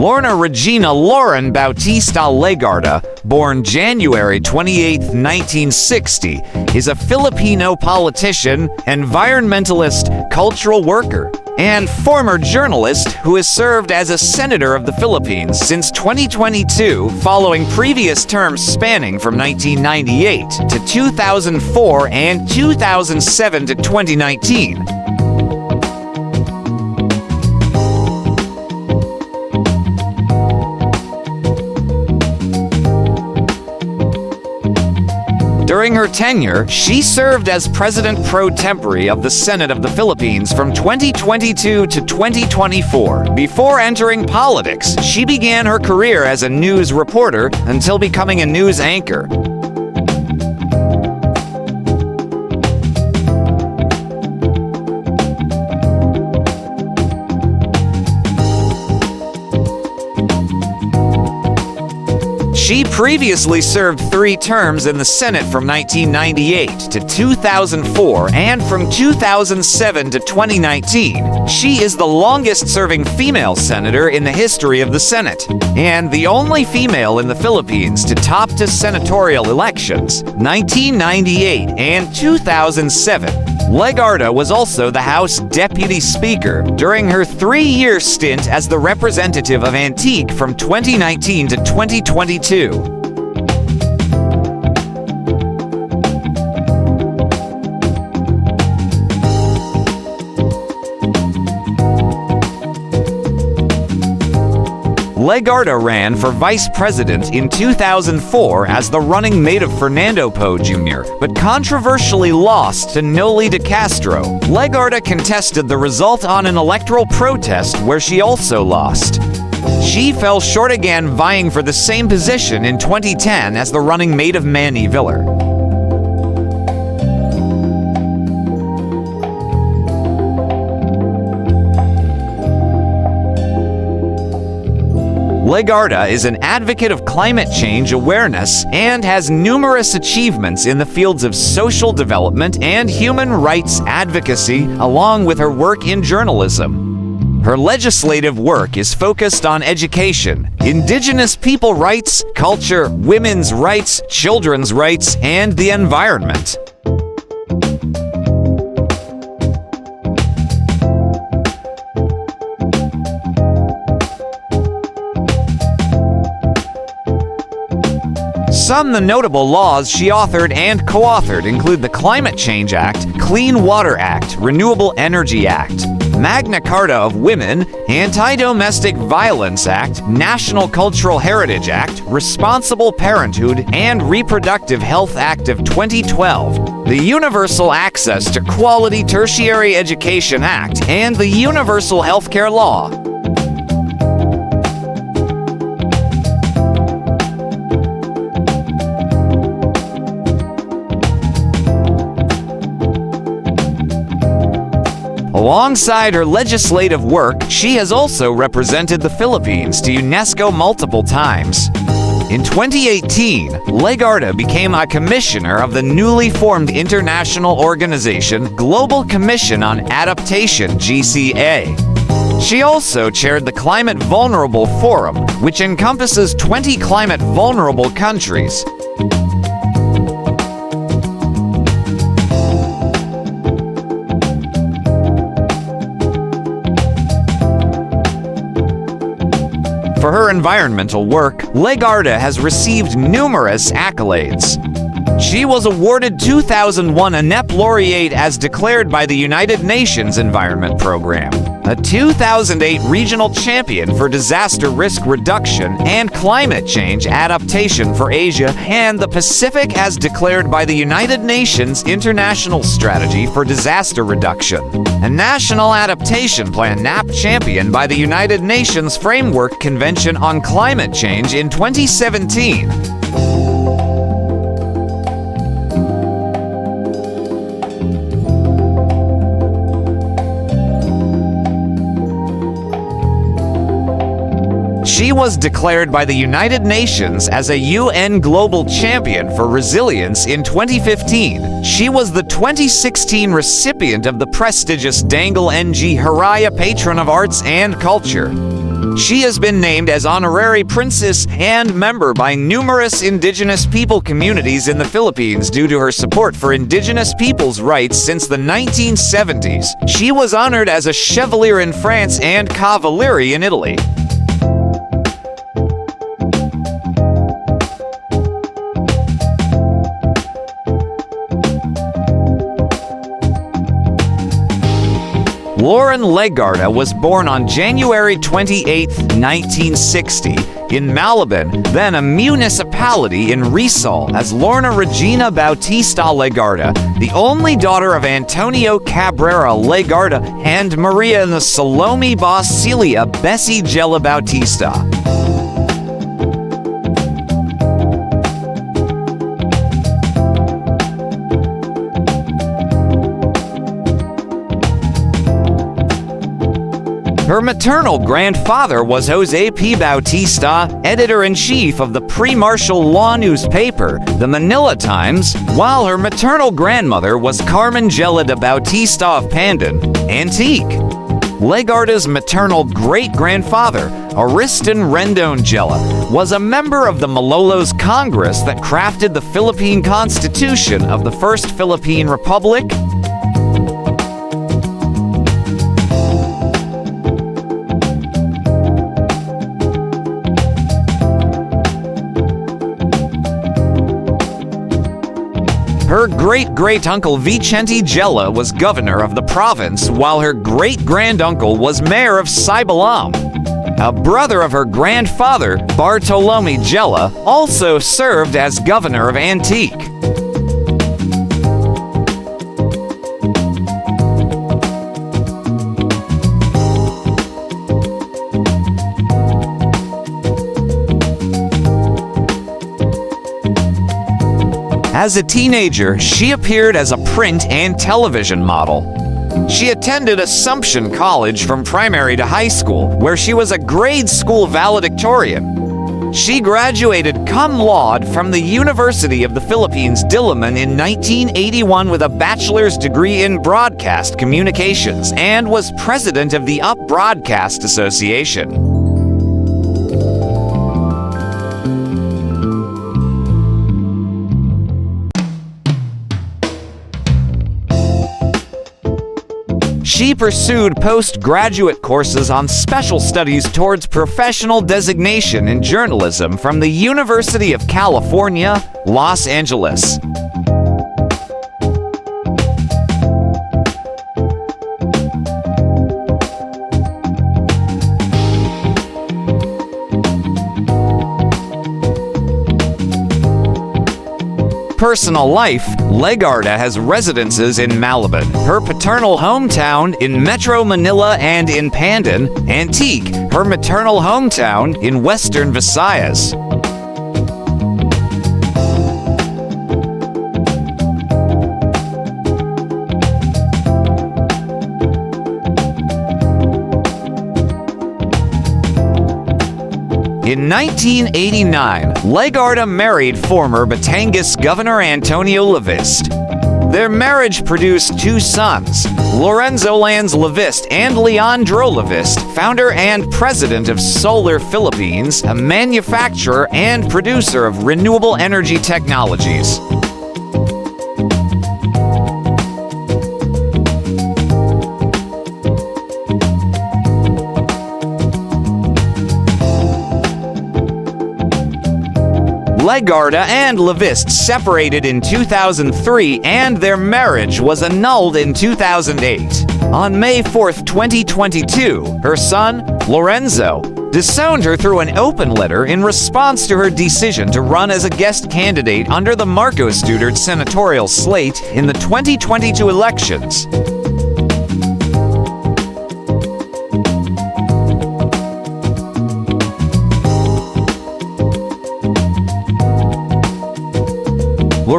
Lorna Regina Loren Bautista Legarda, born January 28, 1960, is a Filipino politician, environmentalist, cultural worker, and former journalist who has served as a senator of the Philippines since 2022, following previous terms spanning from 1998 to 2004 and 2007 to 2019. During her tenure, she served as President pro tempore of the Senate of the Philippines from 2022 to 2024. Before entering politics, she began her career as a news reporter until becoming a news anchor. She previously served 3 terms in the Senate from 1998 to 2004 and from 2007 to 2019. She is the longest-serving female senator in the history of the Senate, and the only female in the Philippines to top to senatorial elections, 1998 and 2007. Legarda was also the House Deputy Speaker during her 3-year stint as the representative of Antique from 2019 to 2022. Legarda ran for vice president in 2004 as the running mate of Fernando Poe Jr., but controversially lost to Noli de Castro. Legarda contested the result on an electoral protest where she also lost. She fell short again, vying for the same position in 2010 as the running mate of Manny Villar. Legarda is an advocate of climate change awareness and has numerous achievements in the fields of social development and human rights advocacy, along with her work in journalism. Her legislative work is focused on education, indigenous people rights, culture, women's rights, children's rights, and the environment. Some of the notable laws she authored and co-authored include the Climate Change Act, Clean Water Act, Renewable Energy Act, Magna Carta of Women, Anti-Domestic Violence Act, National Cultural Heritage Act, Responsible Parenthood, and Reproductive Health Act of 2012, the Universal Access to Quality Tertiary Education Act, and the Universal Healthcare Law. Alongside her legislative work, she has also represented the Philippines to UNESCO multiple times. In 2018, Legarda became a commissioner of the newly formed international organization Global Commission on Adaptation (GCA). She also chaired the Climate Vulnerable Forum, which encompasses 20 climate-vulnerable countries. For her environmental work, Legarda has received numerous accolades. She was awarded 2001 INEP Laureate as declared by the United Nations Environment Program, a 2008 Regional Champion for Disaster Risk Reduction and Climate Change Adaptation for Asia and the Pacific as declared by the United Nations International Strategy for Disaster Reduction, a National Adaptation Plan NAP Champion by the United Nations Framework Convention on Climate Change in 2017. She was declared by the United Nations as a UN Global Champion for Resilience in 2015. She was the 2016 recipient of the prestigious Dangle NG Haraya Patron of Arts and Culture. She has been named as honorary princess and member by numerous indigenous people communities in the Philippines due to her support for indigenous people's rights since the 1970s. She was honored as a chevalier in France and cavaliere in Italy. Loren Legarda was born on January 28, 1960, in Malabon, then a municipality in Rizal, as Lorna Regina Bautista Legarda, the only daughter of Antonio Cabrera Legarda and Maria and the Salome Basilia Bessie Gela Bautista. Her maternal grandfather was Jose P. Bautista, editor-in-chief of the pre-martial law newspaper, the Manila Times, while her maternal grandmother was Carmen Gela de Bautista of Pandan, Antique. Legarda's maternal great-grandfather, Ariston Rendon Gela, was a member of the Malolos Congress that crafted the Philippine Constitution of the First Philippine Republic. Her great-great-uncle Vicente Gela was governor of the province, while her great-granduncle was mayor of Sibalam. A brother of her grandfather, Bartolome Gela, also served as governor of Antique. As a teenager, she appeared as a print and television model. She attended Assumption College from primary to high school, where she was a grade school valedictorian. She graduated cum laude from the University of the Philippines, Diliman in 1981 with a bachelor's degree in broadcast communications and was president of the UP Broadcast Association. She pursued postgraduate courses on special studies towards professional designation in journalism from the University of California, Los Angeles. Personal life, Legarda has residences in Malabon, her paternal hometown in Metro Manila, and in Pandan, Antique, her maternal hometown in Western Visayas. In 1989, Legarda married former Batangas Governor Antonio Leviste. Their marriage produced two sons, Lorenzo Lanz Leviste and Leandro Leviste, founder and president of Solar Philippines, a manufacturer and producer of renewable energy technologies. Legarda and Leviste separated in 2003 and their marriage was annulled in 2008. On May 4, 2022, her son, Lorenzo, disowned her through an open letter in response to her decision to run as a guest candidate under the Marcos Duterte senatorial slate in the 2022 elections.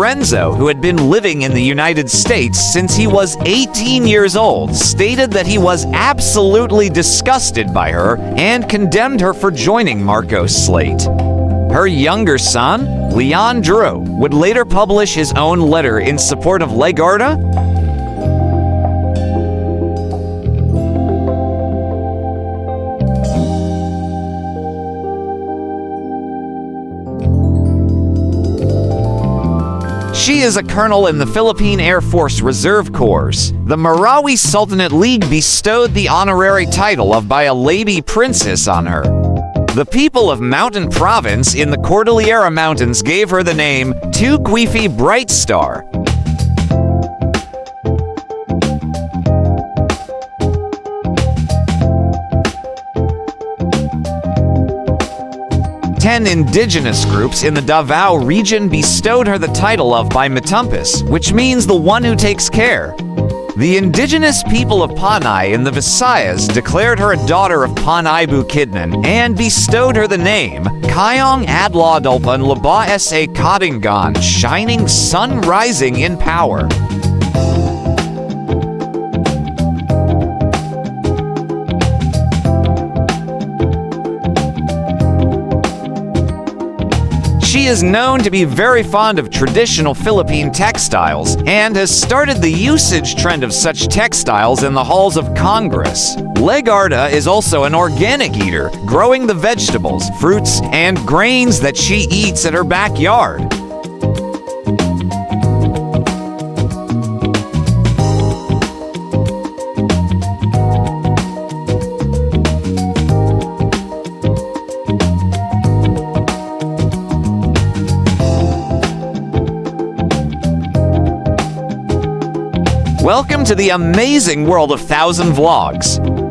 Lorenzo, who had been living in the United States since he was 18 years old, stated that he was absolutely disgusted by her and condemned her for joining Marcos' slate. Her younger son, Leandro, would later publish his own letter in support of Legarda. She is a colonel in the Philippine Air Force Reserve Corps. The Marawi Sultanate League bestowed the honorary title of by a lady princess on her. The people of Mountain Province in the Cordillera Mountains gave her the name Tuguefi Bright Star. Ten indigenous groups in the Davao region bestowed her the title of by Matumpis, which means the one who takes care. The indigenous people of Panay in the Visayas declared her a daughter of Panay Bukidnon and bestowed her the name Kayong Adlaw Dulpan Laba Sa Kadingan, shining sun rising in power. She is known to be very fond of traditional Philippine textiles and has started the usage trend of such textiles in the halls of Congress. Legarda is also an organic eater, growing the vegetables, fruits, and grains that she eats at her backyard. Welcome to the amazing world of 1000 Vlogs.